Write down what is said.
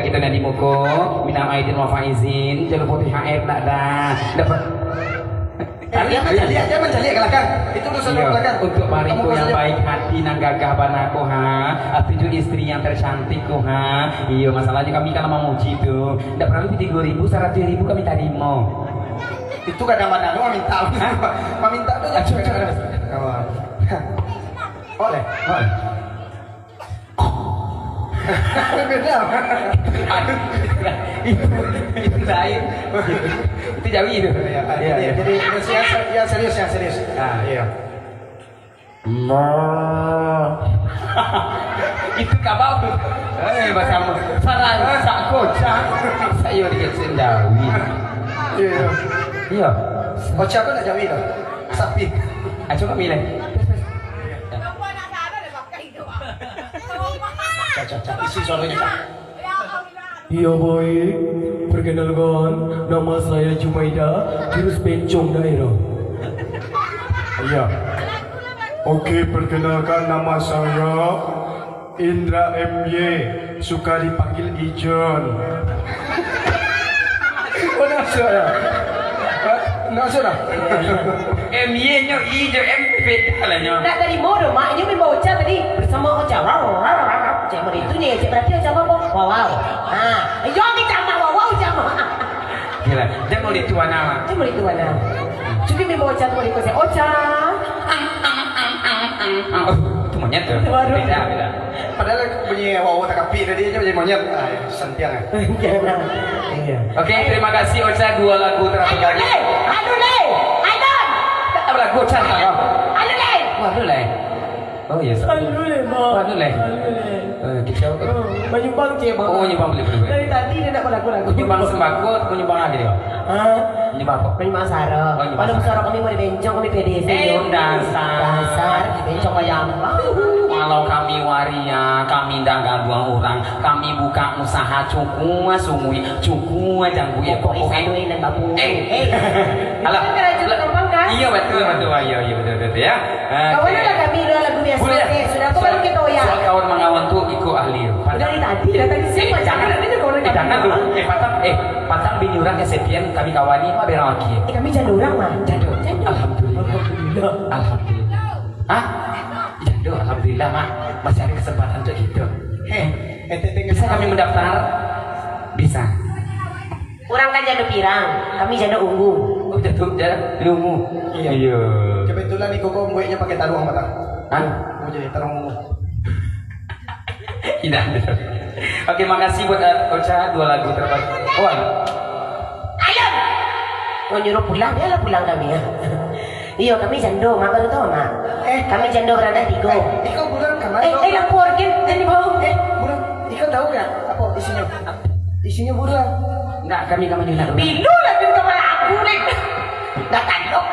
Kita nanti muko minta aidin wa faizin jalur putih HR tak ada dapat dia mencari kelakar itu urusan kelakar untuk mariku yang baik hati nang gagah banako ha itu istri yang tercantik ko ha iya masalahnya kami kan memuji tuh ndak perlu 3.000 100.000 kami tarimo itu kadang-kadang minta tuh boleh aduh itu lain itu jauh itu jadi ya serius iya itu kabau bahasa sarang sak kocak saya dikasih jawi iya kocak aku nak jawi loh sapi ayo kami milih isi suaranya Iya baik, perkenalkan nama saya Jumaida, jurus bencong daerah. Iya. Oke, perkenalkan nama saya Indra MY, suka dipanggil Ijon. oh nasuh MY nya hijau MP lah nya Nak dari modo mak ini membawa Ocha tadi bersama Ocha. Cek itu nih, cek berarti Ocha apa? Wow. Nah, yo kita mau Ocha mah. gila dia mau dituan nama Cuma itu mana? Jadi membawa Ocha tuh di kose Ocha. itu monyet tuh Baru. beda padahal bunyi wow tak kapi tadi aja bunyi monyet santiang Jangan. Iya. oke terima kasih Ocha 2 lagu terakhir Aduh le, Aidon. apa lagu Ocha kau Aduh le. waduh leh oh iya Aduh le, mak. waduh leh kita Menyumbang cik, mak. oh nyumbang beli Dari tadi dia nak lagu-lagu. nyumbang sembako nyumbang lagi dia Hah? nyumbang apa Penyumbang Saro. Oh, nyumbang Pada Saro. Saro kami mau di bencong, kami PDC. Dasar di bencong kayak apa? kalau kami waria, kami dagang 2 orang, kami buka usaha cukup janggu ya Pokoknya saduin dan bapu. Alah, Kan kira juga gampang kan? iya betul ya. Kawan udah kami udah lagu biasa. Boleh. Oke, sudah aku baru kita ya. Soal kawan mengawan tuh ikut ahli. Dari tadi siapa? Jangan Ada kawan jangan tuh. Patang bini orang kesepian kami kawani mah berang lagi. Kami janda orang mah. Jado. Alhamdulillah. Hah? Jado, alhamdulillah mak. Masih ada kesempatan untuk gitu. Bisa kami mendaftar? Bisa. Orang kan janda pirang, kami janda ungu. Oh, jatuh, ilmu. Iya. kebetulan nih koko buatnya pakai taruang mata Hah? mau jadi taruang Tidak. Oke, makasih buat Ocha 2 lagu terbaik. Ayo. Mau nyuruh pulang, dia lah pulang kami ya. Iya, kami jando, mak baru tahu mak. Kami jando berada di go. Iko bulan kamar Lapor kan, ini bau. bulan Iko tahu nggak apa isinya bulan Enggak, kami juga. Bilu lah di kepala aku nih. Datang dok.